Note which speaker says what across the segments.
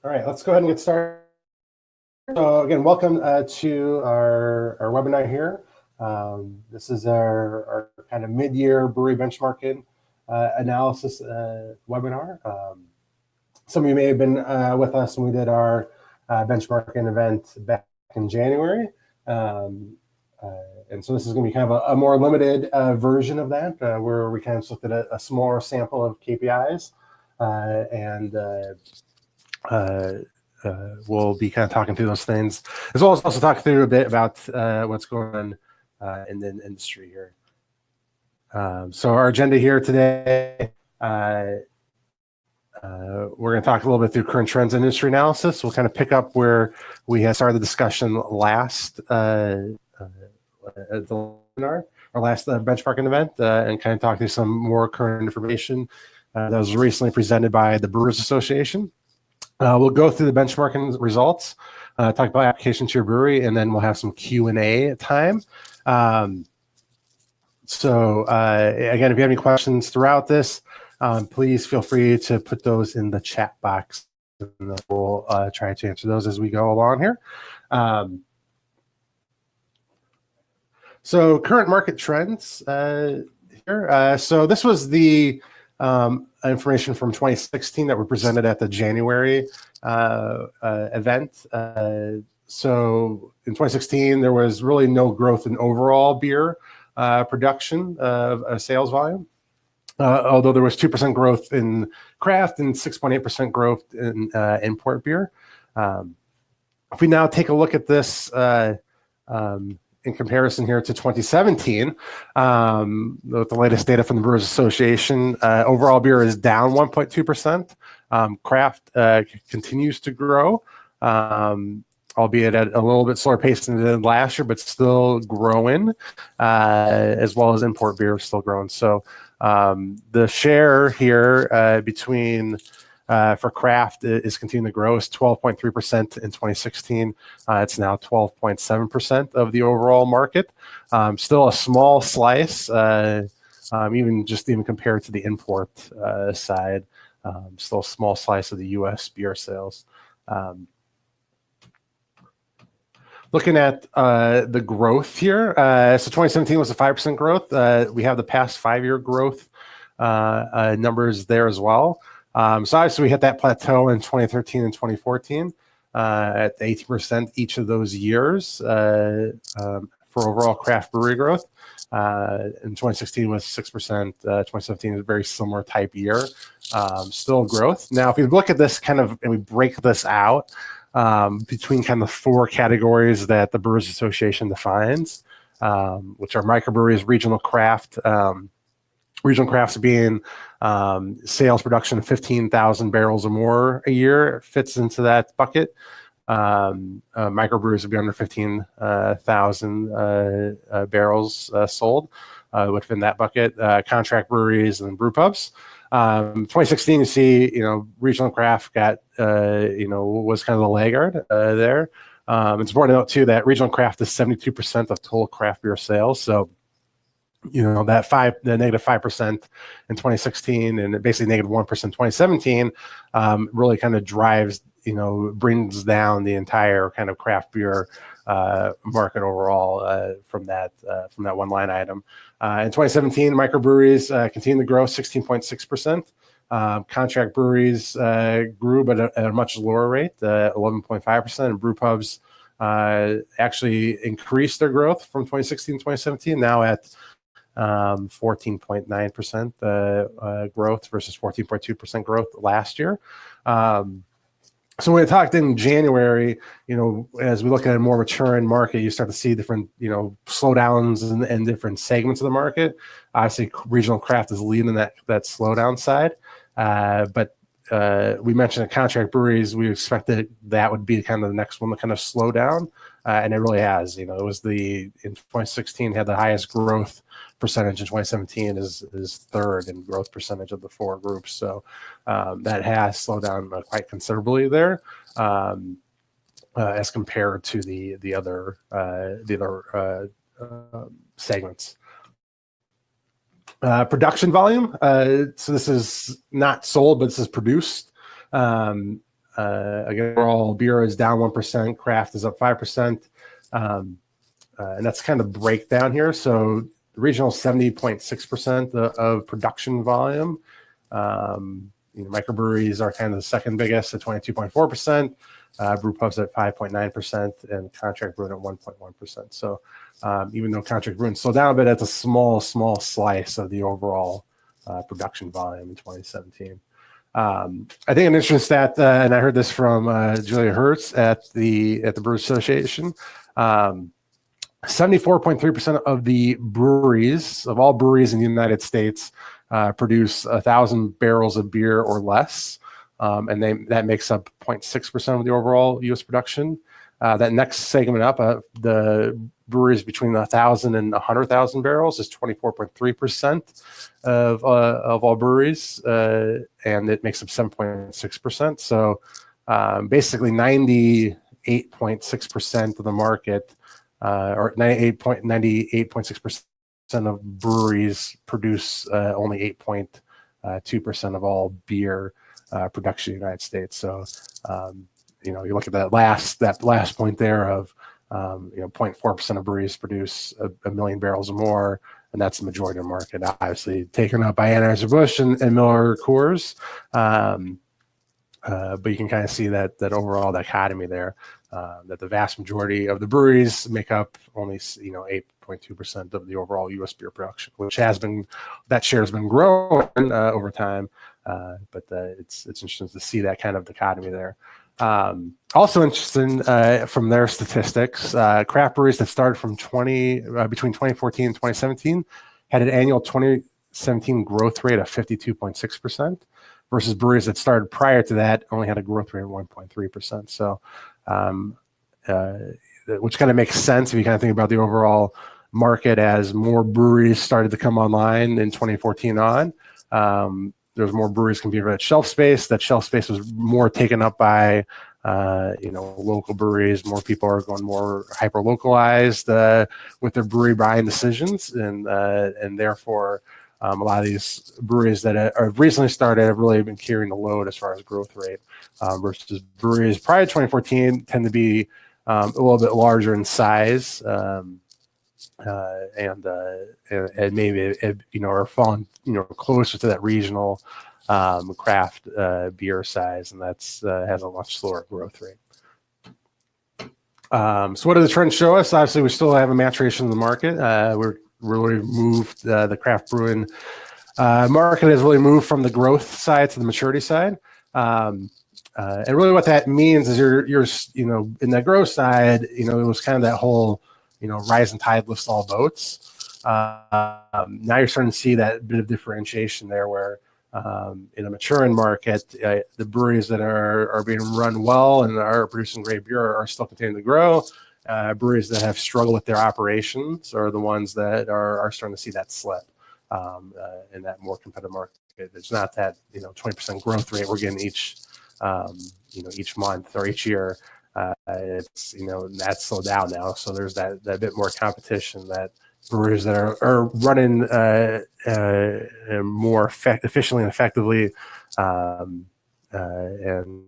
Speaker 1: All right, let's go ahead and get started. So again, welcome to our webinar here. This is our kind of mid-year brewery benchmarking analysis webinar. Some of you may have been with us when we did our benchmarking event back in January. And so this is going to be kind of a more limited version of that, where we kind of looked at a smaller sample of KPIs we'll be kind of talking through those things, as well as also talk through a bit about what's going on in the industry here. So our agenda here today, we're going to talk a little bit through current trends in industry analysis. We'll kind of pick up where we had started the discussion last at the webinar, our last benchmarking event, and kind of talk through some more current information that was recently presented by the Brewers Association. We'll go through the benchmarking results, talk about application to your brewery, and then we'll have some Q&A time. So again, if you have any questions throughout this, please feel free to put those in the chat box, and we'll try to answer those as we go along here. So current market trends here. So this was the information from 2016 that were presented at the January event. So in 2016, there was really no growth in overall beer production of sales volume, although there was 2% growth in craft and 6.8% growth in import beer. If we now take a look at this in comparison here to 2017, with the latest data from the Brewers Association, overall beer is down 1.2%. Craft continues to grow, albeit at a little bit slower pace than it did last year, but still growing, as well as import beer is still growing. So the share here between for craft is continuing to grow. It's 12.3% in 2016. It's now 12.7% of the overall market. Still a small slice, even compared to the import side. Still a small slice of the U.S. beer sales. Looking at the growth here, so 2017 was a 5% growth. We have the past 5-year growth numbers there as well. So obviously we hit that plateau in 2013 and 2014 at 18% each of those years for overall craft brewery growth. In 2016 was 6%. 2017 is a very similar type year. Still growth. Now, if you look at this kind of, and we break this out between kind of 4 categories that the Brewers Association defines, which are microbreweries, regional craft. Regional crafts being sales production of 15,000 barrels or more a year fits into that bucket. Microbreweries would be under 15,000 barrels sold within that bucket. Contract breweries and brew pubs. 2016, you see, regional craft got, was kind of the laggard there. It's important to note too that regional craft is 72% of total craft beer sales. So the negative 5% in 2016 and basically negative 1% in 2017 really kind of drives, brings down the entire kind of craft beer market overall from that one line item. In 2017, microbreweries continue to grow 16.6%. Contract breweries grew, but at a much lower rate, 11.5%. And brew pubs actually increased their growth from 2016 to 2017, now at 14.9% growth versus 14.2% growth last year. So when we talked in January, as we look at a more mature end market, you start to see different, slowdowns in different segments of the market. Obviously, regional craft is leading that slowdown side. But we mentioned the contract breweries. We expected that would be kind of the next one to kind of slow down, and it really has. It was in 2016 had the highest growth percentage. In 2017 is third in growth percentage of the 4 groups. So that has slowed down quite considerably there, as compared to the other segments. Production volume. So this is not sold, but this is produced. Again, overall beer is down 1%, craft is up 5%. And that's kind of the breakdown here. So the regional 70.6% of production volume. Microbreweries are kind of the second biggest at 22.4%. Brew pubs at 5.9%, and contract brewing at 1.1%. So even though contract brewing slowed down a bit, that's a small slice of the overall production volume in 2017. I think an interesting stat, and I heard this from Julia Hertz at the Brewers Association. 74.3% of the breweries, of all breweries in the United States, produce 1,000 barrels of beer or less, and that makes up 0.6% of the overall U.S. production. That next segment up, the breweries between 1,000 and 100,000 barrels, is 24.3% of all breweries, and it makes up 7.6%. So basically 98.6% of the market, or 98.6% of breweries produce only 8.2% of all beer production in the United States. So you look at that last point there of 0.4% of breweries produce a million barrels or more, and that's the majority of the market, obviously taken up by Anheuser-Busch and Miller Coors. But you can kind of see that overall dichotomy there, that the vast majority of the breweries make up only 8.2% of the overall U.S. beer production, which that share has been growing over time. But it's interesting to see that kind of dichotomy there. Also interesting from their statistics, craft breweries that started from between 2014 and 2017 had an annual 2017 growth rate of 52.6%. Versus breweries that started prior to that only had a growth rate of 1.3%. So, which kind of makes sense if you kind of think about the overall market as more breweries started to come online in 2014 on. There's more breweries competing for that shelf space. That shelf space was more taken up by local breweries. More people are going more hyper localized with their brewery buying decisions, and therefore. A lot of these breweries that have recently started have really been carrying the load as far as growth rate, versus breweries prior to 2014 tend to be a little bit larger in size, and maybe are falling closer to that regional craft beer size, and that's has a much slower growth rate. So what do the trends show us? Obviously, we still have a maturation in the market. We're really moved, the craft brewing market has really moved from the growth side to the maturity side. And really what that means is you're in the growth side, it was kind of that whole, rising tide lifts all boats. Now you're starting to see that bit of differentiation there where in a maturing market, the breweries that are being run well and are producing great beer are still continuing to grow. Breweries that have struggled with their operations are the ones that are starting to see that slip in that more competitive market. It's not that 20% growth rate we're getting each month or each year. It's that's slowed down now. So there's that bit more competition that breweries that are running more efficiently and effectively and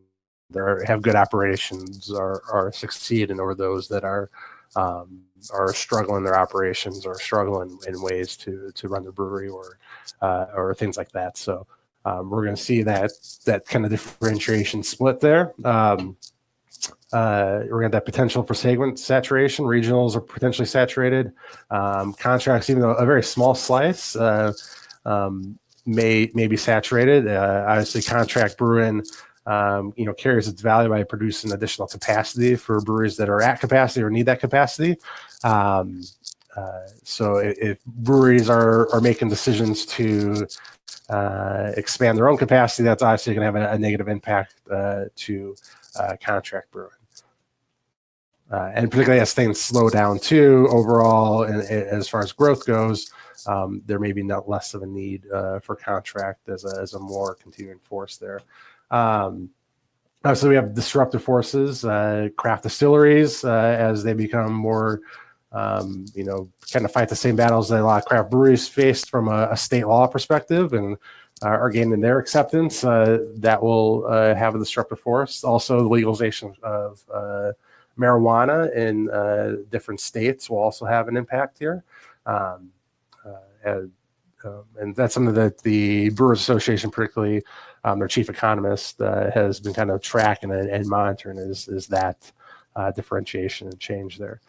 Speaker 1: have good operations are succeeding over those that are struggling their operations or struggling in ways to run the brewery or things like that. So we're going to see that kind of differentiation split there. We're going to have that potential for segment saturation. Regionals are potentially saturated. Contracts, even though a very small slice, may be saturated. Obviously, contract brewing carries its value by producing additional capacity for breweries that are at capacity or need that capacity. So if breweries are making decisions to expand their own capacity, that's obviously going to have a negative impact to contract brewing. And particularly as things slow down too, overall, and as far as growth goes, there may be less of a need for contract as a more continuing force there. Obviously, we have disruptive forces, craft distilleries, as they become more, kind of fight the same battles that a lot of craft breweries faced from a state law perspective, and are gaining their acceptance, that will have a disruptive force. Also, the legalization of marijuana in different states will also have an impact here. Um, and, and that's something that the Brewers Association, particularly their chief economist, has been kind of tracking and monitoring is that differentiation and change there.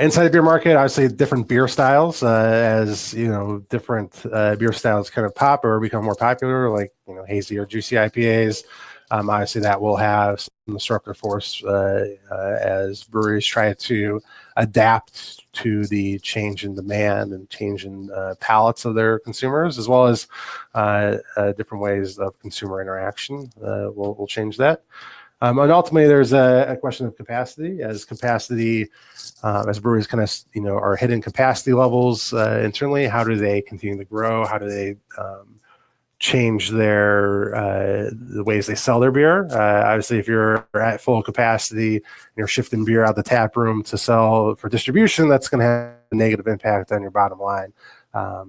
Speaker 1: Inside the beer market, obviously different beer styles, as you know, different beer styles kind of pop or become more popular, like hazy or juicy IPAs. Obviously, that will have some disruptive force as breweries try to adapt to the change in demand and change in palates of their consumers, as well as different ways of consumer interaction. Will change that. And ultimately, there's a question of capacity. As breweries kind of are hitting capacity levels internally, how do they continue to grow? How do they change the ways they sell their beer? Obviously, if you're at full capacity and you're shifting beer out the tap room to sell for distribution, that's going to have a negative impact on your bottom line.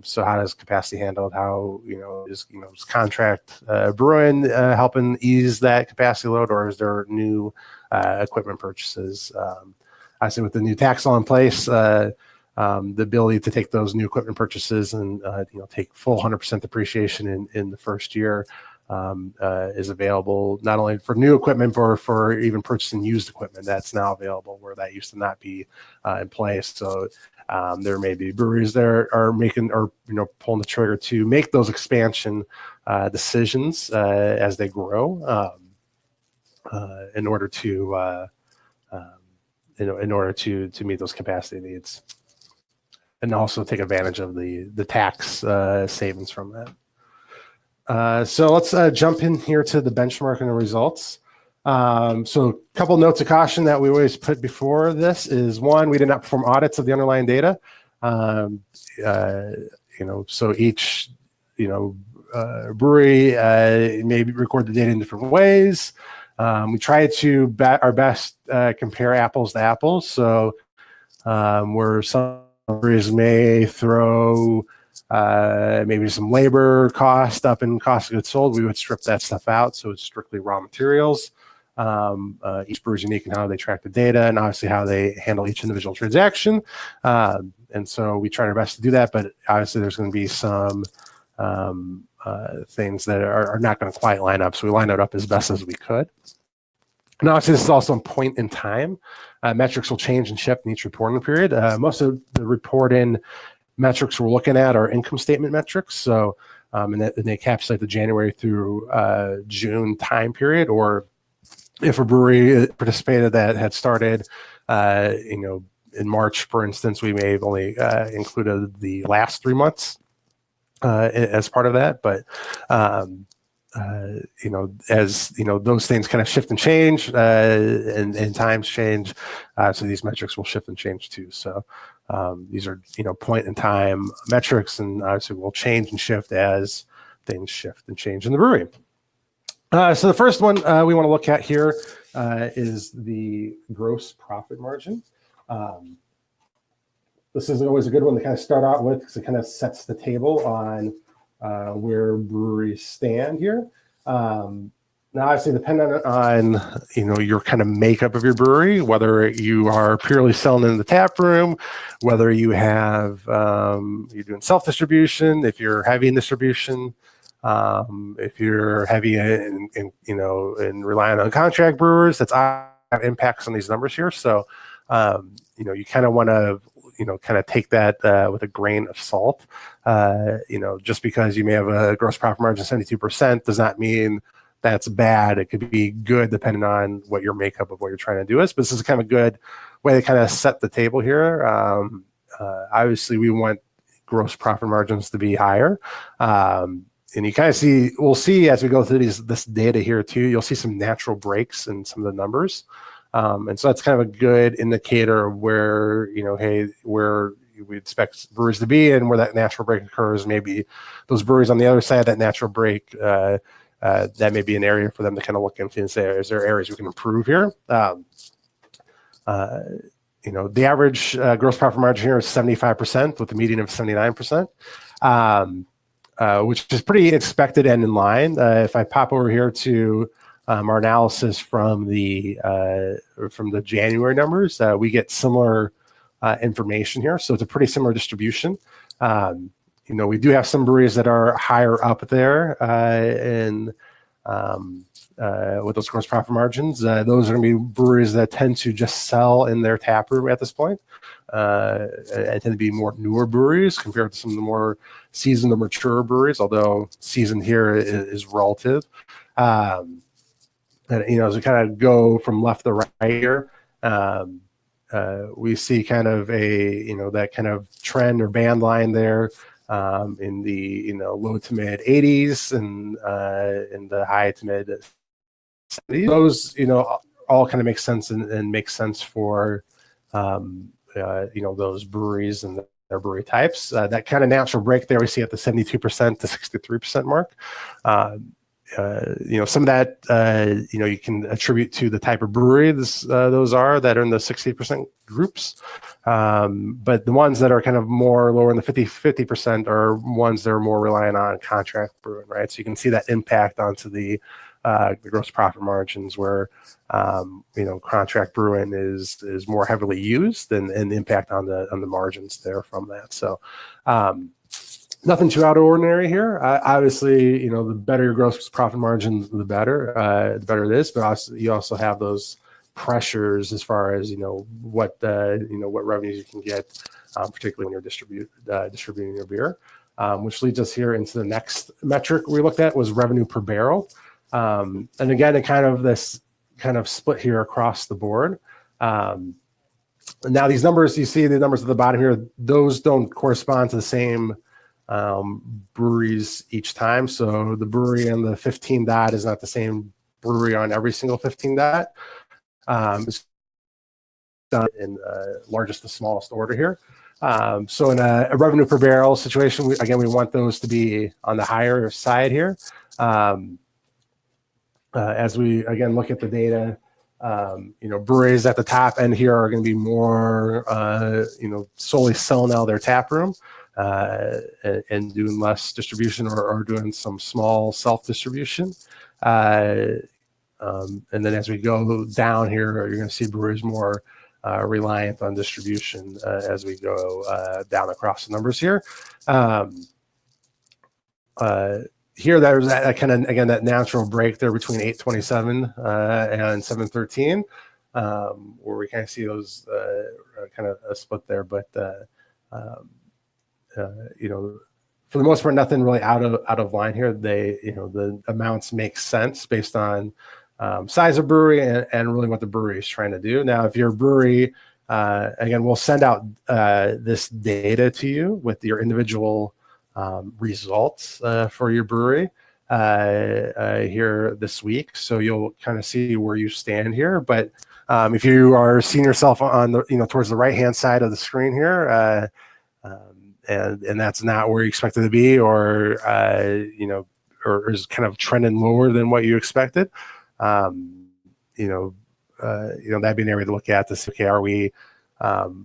Speaker 1: So how does capacity handled? How is contract brewing helping ease that capacity load, or is there new equipment purchases? I say with the new tax law in place, the ability to take those new equipment purchases and take full 100% depreciation in the first year is available not only for new equipment but for even purchasing used equipment. That's now available where that used to not be in place. So there may be breweries that are making or pulling the trigger to make those expansion decisions as they grow in order to meet those capacity needs, and also take advantage of the tax savings from that. So let's jump in here to the benchmark and the results. So a couple notes of caution that we always put before this is, one, we did not perform audits of the underlying data. So each brewery maybe record the data in different ways. We try to our best compare apples to apples. So where some breweries may throw maybe some labor cost up in cost of goods sold, we would strip that stuff out. So it's strictly raw materials. Each brewer is unique in how they track the data and obviously how they handle each individual transaction. And so we try our best to do that, but obviously there's going to be some things that are not going to quite line up. So we line it up as best as we could. And obviously this is also a point in time. Metrics will change and shift in each reporting period. Most of the reporting metrics we're looking at are income statement metrics. So and they encapsulate the January through June time period, or if a brewery participated that had started, in March, for instance, we may have only included the last 3 months as part of that. But as those things kind of shift and change, and times change, so these metrics will shift and change too. So these are point in time metrics, and obviously will change and shift as things shift and change in the brewery. So the first one we want to look at here is the gross profit margin. This is always a good one to kind of start out with because it kind of sets the table on where breweries stand here. Now, obviously, depending on your kind of makeup of your brewery, whether you are purely selling in the tap room, whether you have you're doing self distribution, if you're heavy in distribution. If you're heavy in relying on contract brewers, that's impacts on these numbers here. So, you kind of want to, kind of take that with a grain of salt. Just because you may have a gross profit margin 72% does not mean that's bad. It could be good depending on what your makeup of what you're trying to do is. But this is kind of a good way to kind of set the table here. Obviously, we want gross profit margins to be higher. And you kind of we'll see as we go through this data here too, you'll see some natural breaks in some of the numbers. And so that's kind of a good indicator of where, where we expect breweries to be and where that natural break occurs. Maybe those breweries on the other side of that natural break, that may be an area for them to kind of look into and say, is there areas we can improve here? The average gross profit margin here is 75% with a median of 79%. which is pretty expected and in line. If I pop over here to our analysis from the January numbers, we get similar information here. So it's a pretty similar distribution. We do have some breweries that are higher up there with those gross profit margins. Those are going to be breweries that tend to just sell in their tap room at this point, and tend to be more newer breweries compared to some of the more seasoned or mature breweries, although seasoned here is relative. And, as we kind of go from left to right here, we see kind of that kind of trend or band line there in the low to mid 80s and in the high to mid 70s. Those all kind of make sense and make sense for those breweries and their brewery types. That kind of natural break there we see at the 72% to 63% mark. Some of that you can attribute to the type of brewery those are that are in the 60% groups, but the ones that are kind of more lower in the 50% are ones that are more reliant on contract brewing, right? So you can see that impact onto the gross profit margins where contract brewing is more heavily used and the impact on the margins there from that. So nothing too out of ordinary here. Obviously, the better your gross profit margin, the better it is. But you also have those pressures as far as what revenues you can get, particularly when you're distributing your beer. Which leads us here into the next metric we looked at was revenue per barrel. And again, this kind of split here across the board. Now these numbers, you see the numbers at the bottom here, those don't correspond to the same breweries each time. So the brewery on the 15 dot is not the same brewery on every single 15 dot. It's done in largest to smallest order here. So in a revenue per barrel situation, we want those to be on the higher side here. As we again look at the data, breweries at the top end here are going to be more solely selling out their tap room and doing less distribution or doing some small self-distribution. And then as we go down here, you're going to see breweries more reliant on distribution as we go down across the numbers here. Here, there's that kind of, again, that natural break there between 827 and 713, where we kind of see those kind of a split there. But for the most part, nothing really out of line here. The amounts make sense based on size of brewery and really what the brewery is trying to do. Now, if your brewery, again, we'll send out this data to you with your individual results for your brewery here this week, so you'll kind of see where you stand here. But if you are seeing yourself on the towards the right hand side of the screen here, and that's not where you expected to be, or or is kind of trending lower than what you expected, that'd be an area to look at to see, okay, are we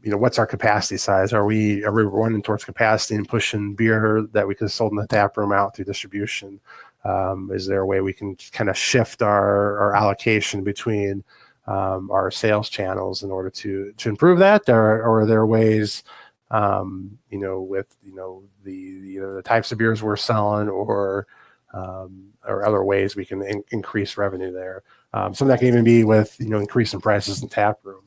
Speaker 1: what's our capacity size? Are we running towards capacity and pushing beer that we could have sold in the tap room out through distribution? Is there a way we can kind of shift our allocation between our sales channels in order to improve that? Or are there ways, with the types of beers we're selling or other ways we can increase revenue there? Some of that can even be with increasing prices in tap room.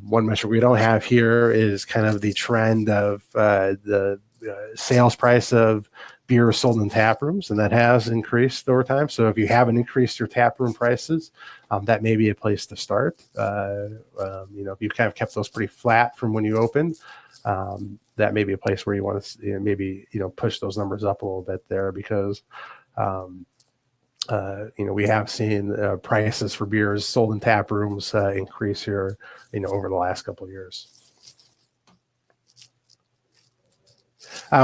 Speaker 1: One measure we don't have here is kind of the trend of the sales price of beer sold in tap rooms, and that has increased over time. So if you haven't increased your tap room prices, that may be a place to start. If you've kind of kept those pretty flat from when you opened, that may be a place where you want to push those numbers up a little bit there, because we have seen prices for beers sold in tap rooms increase here, over the last couple of years.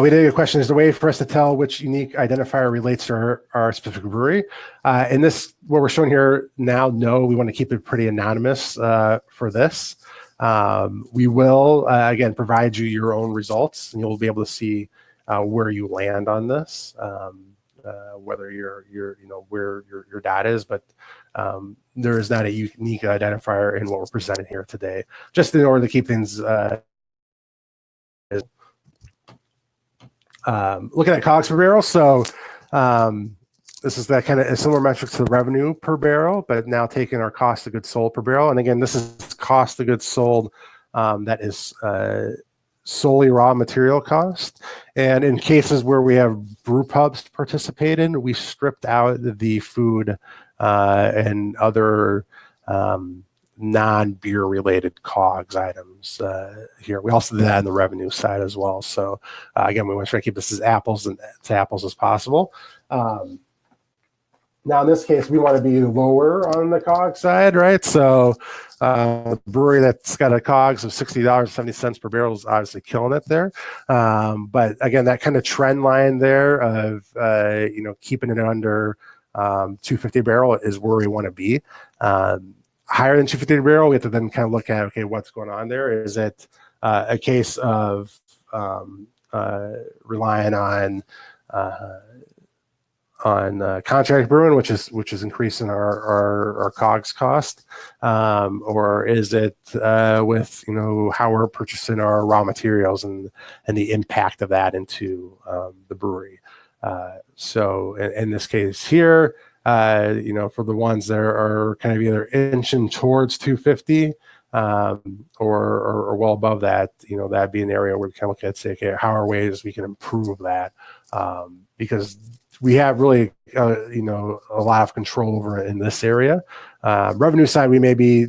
Speaker 1: We did get a question: is there a way for us to tell which unique identifier relates to our specific brewery? In this, what we're showing here now, no, we want to keep it pretty anonymous for this. We will, again, provide you your own results, and you'll be able to see where you land on this, whether where your data is, but there is not a unique identifier in what we're presenting here today, just in order to keep things. Looking at COGS per barrel, so this is that kind of a similar metric to the revenue per barrel, but now taking our cost of goods sold per barrel. And again, this is cost of goods sold that is solely raw material cost. And in cases where we have brew pubs to participate in, we stripped out the food and other non-beer related COGS items here. We also did that on the revenue side as well. So again, we want to try to keep this as apples to apples as possible. Now, in this case, we want to be lower on the COGS side, right? So the brewery that's got a COGS of $60.70 per barrel is obviously killing it there. But again, that kind of trend line there of keeping it under $2.50 a barrel is where we want to be. Higher than $2.50 a barrel, we have to then kind of look at, okay, what's going on there? Is it a case of relying on contract brewing, which is increasing our COGS cost, or is it with how we're purchasing our raw materials and the impact of that into the brewery? So in this case here, for the ones that are kind of either inching towards 250 or well above that, that'd be an area where we kind of look at, say, okay, how are ways we can improve that? Because we have really, a lot of control over it in this area. Revenue side, we may be,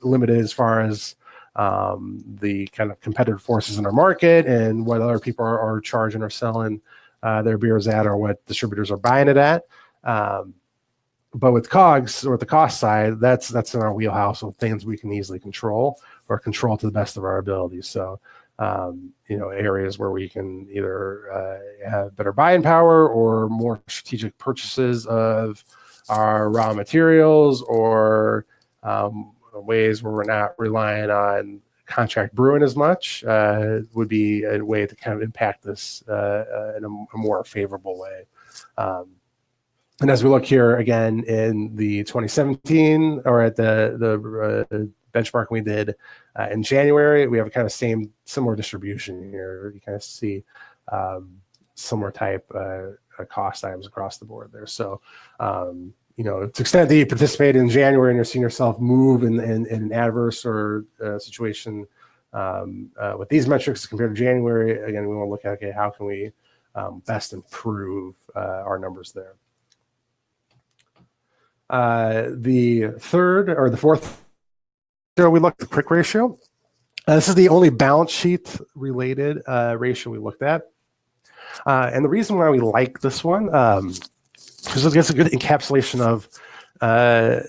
Speaker 1: limited as far as the kind of competitive forces in our market and what other people are charging or selling their beers at, or what distributors are buying it at. But with COGS, or the cost side, that's in our wheelhouse of things we can easily control or control to the best of our abilities. So, areas where we can either have better buying power or more strategic purchases of our raw materials, or ways where we're not relying on contract brewing as much, would be a way to kind of impact this in a more favorable way. And as we look here again in the 2017, or at the benchmark we did in January, we have a kind of similar distribution here. You kind of see similar type cost items across the board there. So, to the extent that you participate in January and you're seeing yourself move in an adverse or situation with these metrics compared to January, again, we want to look at, okay, how can we best improve our numbers there. The third or the fourth, we looked at the quick ratio. This is the only balance sheet related ratio we looked at. And the reason why we like this one, because it gets a good encapsulation of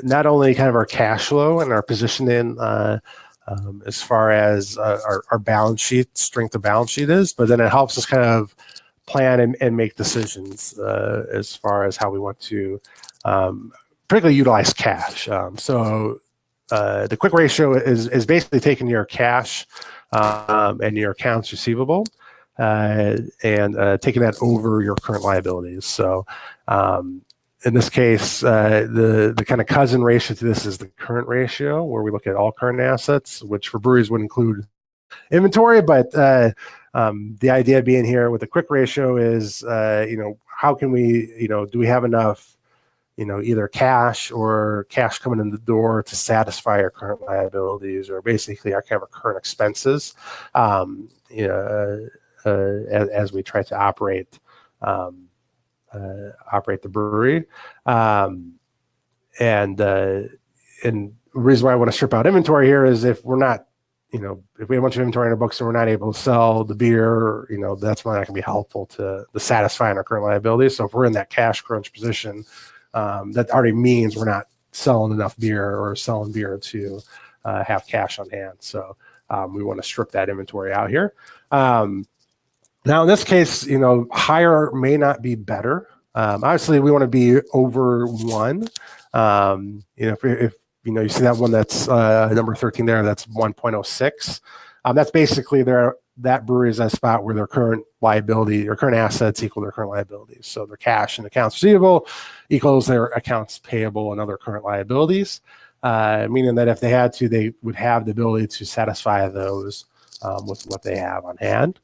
Speaker 1: not only kind of our cash flow and our position in as far as our balance sheet, strength of balance sheet is, but then it helps us kind of plan and make decisions as far as how we want to particularly utilize cash. So the quick ratio is basically taking your cash and your accounts receivable and taking that over your current liabilities. So in this case, the kind of cousin ratio to this is the current ratio, where we look at all current assets, which for breweries would include inventory. But the idea being here with the quick ratio is, how can we, do we have enough, either cash or cash coming in the door to satisfy our current liabilities, or basically our kind of our current expenses, as we try to operate the brewery. And the reason why I want to strip out inventory here is if we're not, if we have a bunch of inventory in our books and we're not able to sell the beer, that's not going to be helpful to satisfying our current liabilities. So if we're in that cash crunch position, that already means we're not selling enough beer or selling beer to have cash on hand. So we want to strip that inventory out here. Now, in this case, higher may not be better. Obviously, we want to be over 1. If you see that one that's number 13 there, that's 1.06. That's basically that brewery is at a spot where their current liability or current assets equal their current liabilities. So their cash and accounts receivable equals their accounts payable and other current liabilities, meaning that if they had to, they would have the ability to satisfy those with what they have on hand.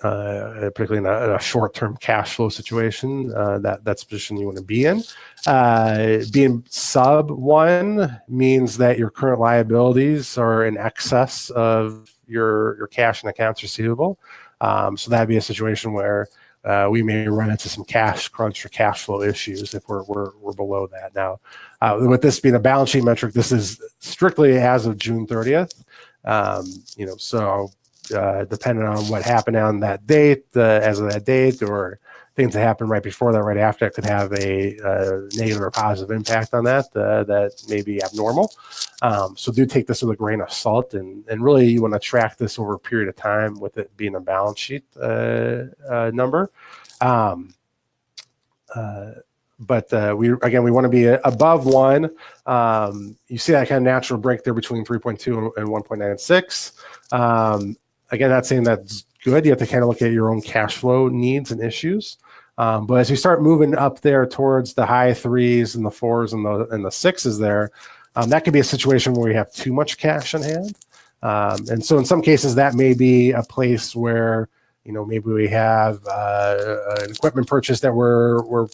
Speaker 1: Particularly in a short-term cash flow situation, that's the position you want to be in. Being sub 1 means that your current liabilities are in excess of your cash and accounts receivable. So that'd be a situation where we may run into some cash crunch or cash flow issues if we're below that. Now, with this being a balance sheet metric, this is strictly as of June 30th. So depending on what happened on that date, as of that date, or things that happen right before that, right after, it could have a negative or positive impact on that that may be abnormal. So do take this with a grain of salt, and really you want to track this over a period of time with it being a balance sheet number. But we want to be above 1. You see that kind of natural break there between 3.2 and 1.96. Again, not saying that's good. You have to kind of look at your own cash flow needs and issues. But as you start moving up there towards the high 3s and the 4s and the 6s there, that could be a situation where we have too much cash on hand. And so in some cases, that may be a place where, maybe we have an equipment purchase that we're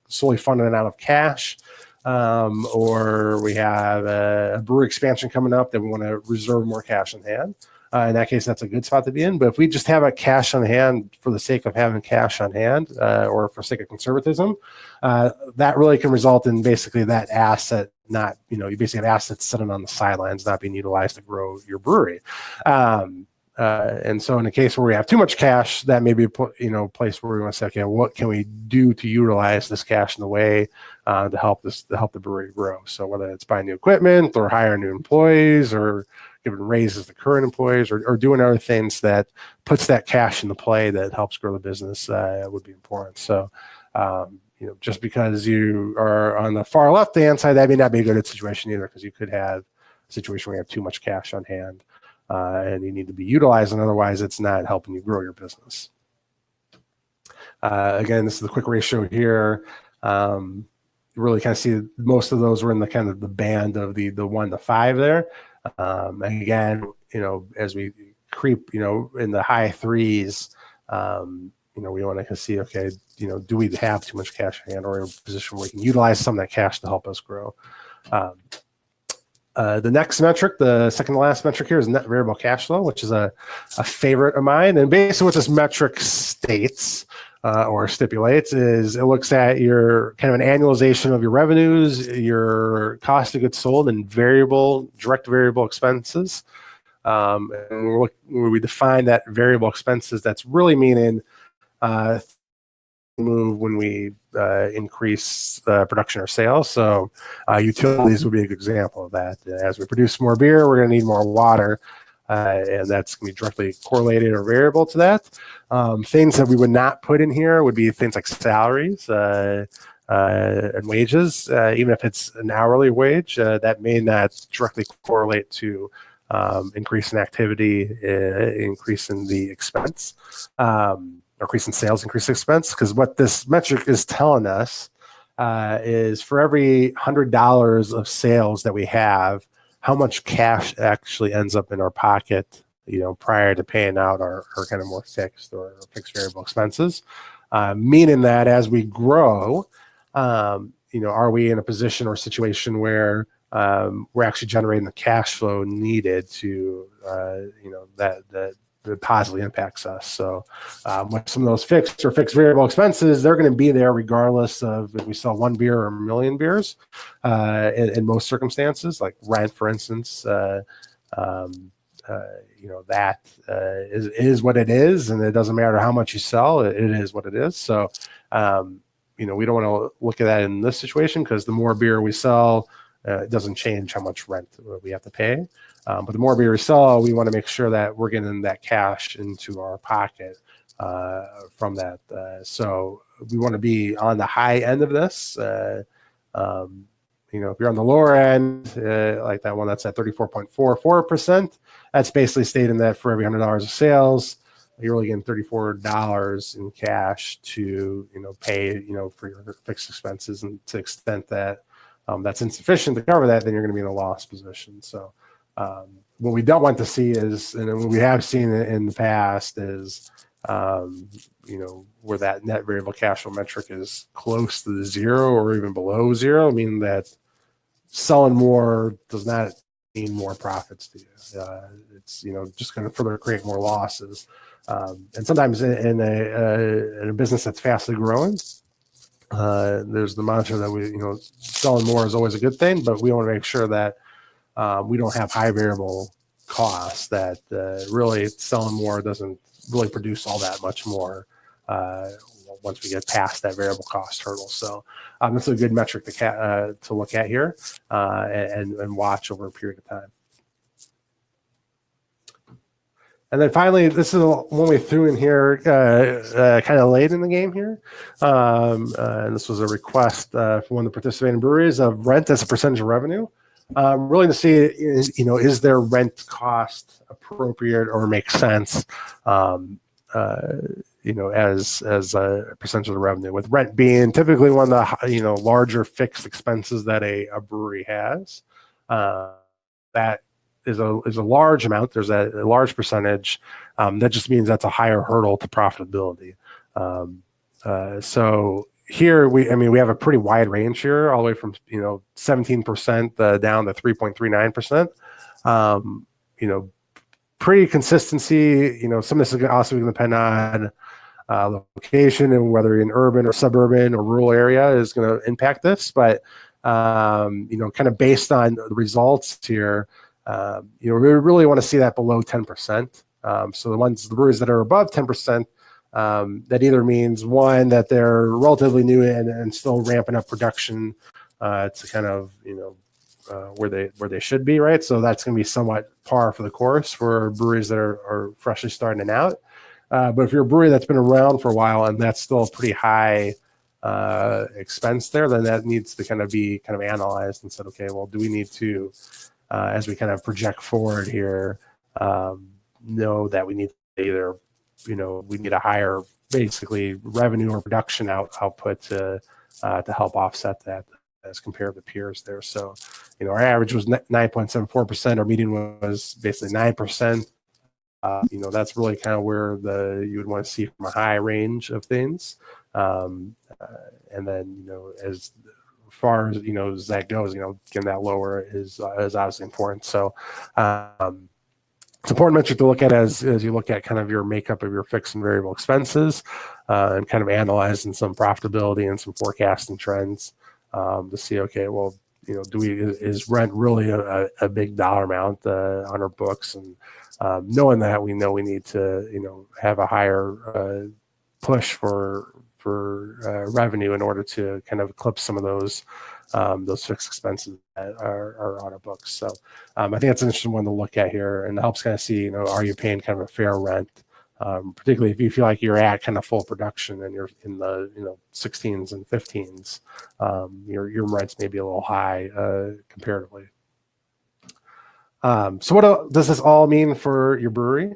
Speaker 1: solely funding out of cash, or we have a brewery expansion coming up that we want to reserve more cash on hand. In that case, that's a good spot to be in. But if we just have a cash on hand for the sake of having cash on hand, or for sake of conservatism, that really can result in basically that asset not, you basically have assets sitting on the sidelines, not being utilized to grow your brewery. And so in a case where we have too much cash, that may be a place where we want to say, okay, what can we do to utilize this cash in the way to help the brewery grow? So whether it's buying new equipment or hiring new employees or giving raises to current employees or doing other things that puts that cash into play that helps grow the business would be important. So, just because you are on the far left-hand side, that may not be a good situation either, because you could have a situation where you have too much cash on hand and you need to be utilized, and otherwise it's not helping you grow your business. Again, this is the quick ratio here. You really kind of see most of those were in the kind of the band of the 1 to 5 there. And again, as we creep, in the high 3s, we want to see, okay, do we have too much cash in hand, or in a position where we can utilize some of that cash to help us grow? The next metric, the second to last metric here, is net variable cash flow, which is a favorite of mine. And basically what this metric states or stipulates is it looks at your kind of an annualization of your revenues, your cost of goods sold, and direct variable expenses. And when we define that variable expenses, that's really meaning move when we increase production or sales. So utilities would be a good example of that. As we produce more beer, we're going to need more water, and that's going to be directly correlated or variable to that. Things that we would not put in here would be things like salaries and wages. Even if it's an hourly wage, that may not directly correlate to increase in activity, increase in the expense. Increase in sales, increase expense, because what this metric is telling us is for every $100 of sales that we have, how much cash actually ends up in our pocket, prior to paying out our kind of more fixed or fixed variable expenses. Meaning that as we grow, are we in a position or situation where we're actually generating the cash flow needed to, that positively impacts us. So with some of those fixed or fixed variable expenses, they're going to be there regardless of if we sell 1 beer or a million beers in most circumstances, like rent, for instance. That is what it is, and it doesn't matter how much you sell, it is what it is. So, we don't want to look at that in this situation, because the more beer we sell, it doesn't change how much rent we have to pay. But the more beer we sell, we want to make sure that we're getting that cash into our pocket from that. So we want to be on the high end of this. if you're on the lower end, like that one that's at 34.44%, that's basically stating that for every $100 of sales, you're only getting $34 in cash to, pay, for your fixed expenses. And to the extent that that's insufficient to cover that, then you're going to be in a loss position. So what we don't want to see is, and what we have seen in the past is, where that net variable cash flow metric is close to the zero or even below zero, meaning that selling more does not mean more profits to you. It's just going to further create more losses. And sometimes in a business that's fastly growing, there's the mantra that selling more is always a good thing, but we want to make sure that we don't have high variable costs, that really selling more doesn't really produce all that much more once we get past that variable cost hurdle. So this is a good metric to look at here and watch over a period of time. And then finally, this is one we threw in here kind of late in the game here. And this was a request for one of the participating breweries of rent as a percentage of revenue. Really to see, is their rent cost appropriate or makes sense, as a percentage of the revenue, with rent being typically one of the, larger fixed expenses that a brewery has. That is a large amount. There's a large percentage. That just means that's a higher hurdle to profitability. So here we have a pretty wide range here, all the way from 17% down to 3.39%. Pretty consistency. Some of this is also going to depend on location and whether you're in urban or suburban or rural area is going to impact this. But kind of based on the results here, we really want to see that below 10%. So the breweries that are above 10%, that either means, one, that they're relatively new and still ramping up production to kind of where they should be, right? So that's going to be somewhat par for the course for breweries that are freshly starting out. But if you're a brewery that's been around for a while and that's still a pretty high expense there, then that needs to be analyzed and said, okay, well, do we need to, as we kind of project forward here, know that we need to either, we need a higher basically revenue or production output to help offset that as compared to peers there. So, our average was 9.74%. Our median was basically 9%. That's really kind of where you would want to see from a high range of things. And then, as far as, as that goes, getting that lower is obviously important. So, it's an important metric to look at as you look at kind of your makeup of your fixed and variable expenses, and kind of analyzing some profitability and some forecasting trends to see, okay, well, is rent really a big dollar amount on our books? And knowing that, we know we need to, have a higher push for revenue in order to kind of eclipse some of those fixed expenses that are on our books. So I think that's an interesting one to look at here, and it helps kind of see, are you paying kind of a fair rent, particularly if you feel like you're at kind of full production and you're in the 16s and 15s, your rents may be a little high comparatively. So what does this all mean for your brewery?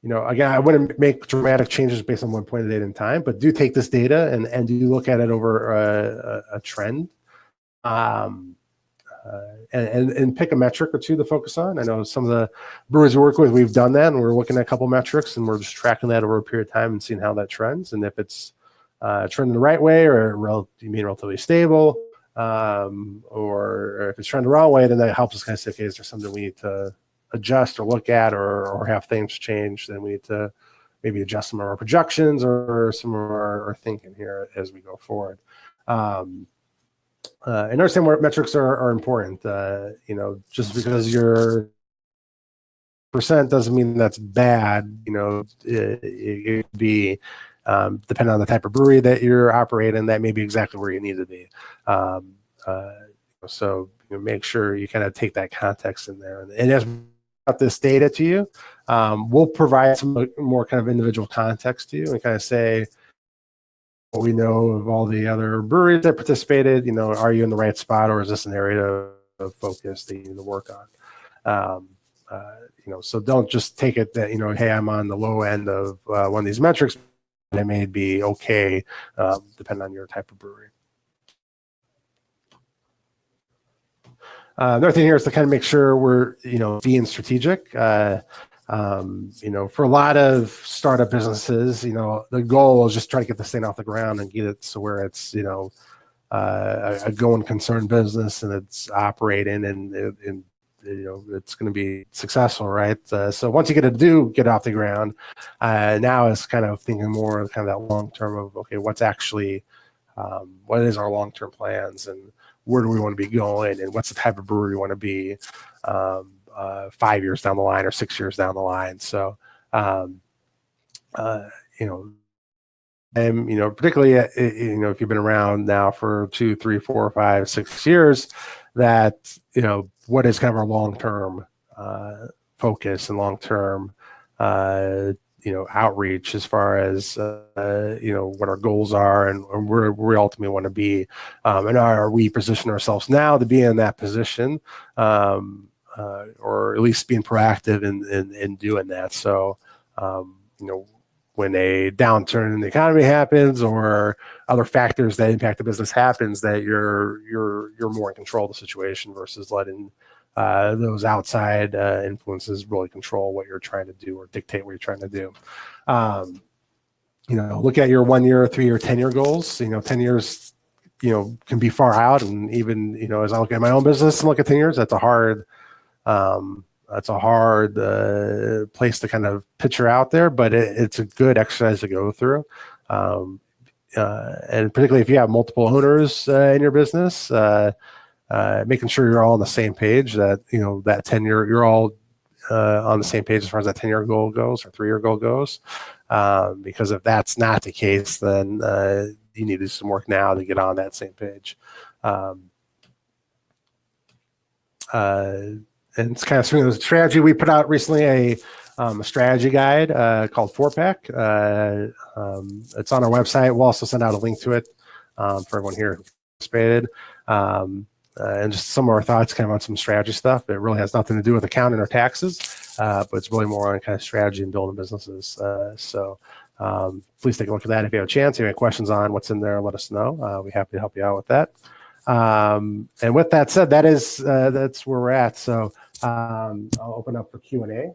Speaker 1: Again, I wouldn't make dramatic changes based on one point of data in time, but do take this data and do look at it over a trend, and pick a metric or two to focus on. I know some of the breweries we work with, we've done that, and we're looking at a couple metrics, and we're just tracking that over a period of time and seeing how that trends, and if it's trending the right way or relatively stable, or if it's trending the wrong way, then that helps us kind of say, okay, is there something we need to adjust or look at or have things change? Then we need to maybe adjust some of our projections or some of our thinking here as we go forward. And understand what metrics are important. Just because your percent doesn't mean that's bad. It could be depending on the type of brewery that you're operating, that may be exactly where you need to be. So make sure you kind of take that context in there. And as this data to you, we'll provide some more kind of individual context to you and kind of say, what we know of all the other breweries that participated. Are you in the right spot, or is this an area of focus that you need to work on? So don't just take it that, hey, I'm on the low end of one of these metrics. It may be okay, depending on your type of brewery. Another thing here is to kind of make sure we're, being strategic. For a lot of startup businesses, the goal is just try to get this thing off the ground and get it to where it's, a going concern business and it's operating and it's going to be successful, right? So once you get off the ground, now it's kind of thinking more kind of that long term of, okay, what's actually, what is our long term plans and where do we want to be going and what's the type of brewery we want to be 5 years down the line or 6 years down the line. So, and particularly if you've been around now for 2, 3, 4, 5, 6 years, that what is kind of our long-term focus and long-term outreach as far as what our goals are and where we ultimately want to be, and are we position ourselves now to be in that position, or at least being proactive in doing that. So when a downturn in the economy happens or other factors that impact the business happens, that you're more in control of the situation versus letting those outside influences really control what you're trying to do or dictate what you're trying to do. Look at your 1 year, 3 year, 10-year goals. 10 years, can be far out. And even, as I look at my own business and look at 10 years, that's a hard place to kind of picture out there, but it's a good exercise to go through. And particularly if you have multiple owners in your business, making sure you're all on the same page, that, that 10-year, you're all on the same page as far as that 10-year goal goes or 3-year goal goes. Because if that's not the case, then you need to do some work now to get on that same page. And it's kind of similar to the strategy. We put out recently a strategy guide called 4-Pack. It's on our website. We'll also send out a link to it for everyone here who participated. And just some of our thoughts kind of on some strategy stuff. It really has nothing to do with accounting or taxes, but it's really more on kind of strategy and building businesses. So please take a look at that if you have a chance. If you have any questions on what's in there, let us know. We're happy to help you out with that. And with that said, that's where we're at. So I'll open up for Q&A.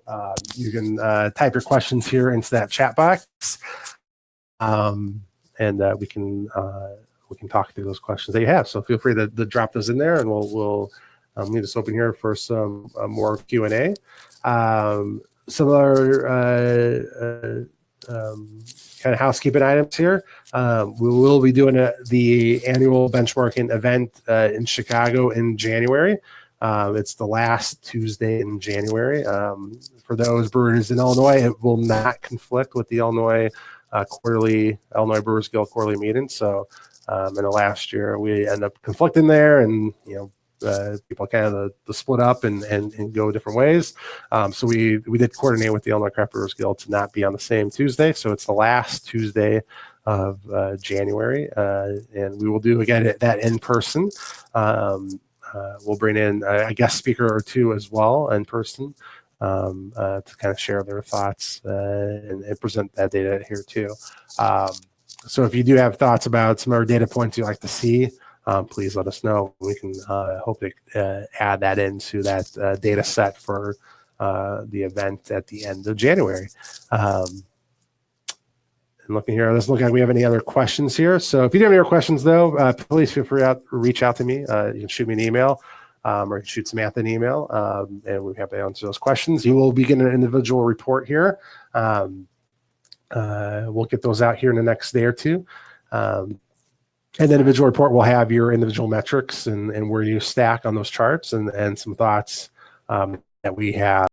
Speaker 1: You can type your questions here into that chat box, and we can talk through those questions that you have. So feel free to drop those in there, and we'll leave this open here for some more Q&A. Some other kind of housekeeping items here. We will be doing the annual benchmarking event in Chicago in January. It's the last Tuesday in January. For those breweries in Illinois, it will not conflict with the Illinois Brewers Guild quarterly meeting. So in the last year, we end up conflicting there, and people kind of the split up and go different ways. So we did coordinate with the Illinois Craft Brewers Guild to not be on the same Tuesday. So it's the last Tuesday of January, and we will do again that in person. We'll bring in a guest speaker or two as well in person to kind of share their thoughts and present that data here too. So if you do have thoughts about some other data points you'd like to see, please let us know. We can hopefully add that into that data set for the event at the end of January. And looking here, let's look at if we have any other questions here. So if you do have any other questions, though, please feel free to reach out to me. You can shoot me an email or shoot Samantha an email, and we'll be happy to answer those questions. You will be getting an individual report here. We'll get those out here in the next day or two. And the individual report will have your individual metrics and where you stack on those charts and some thoughts that we have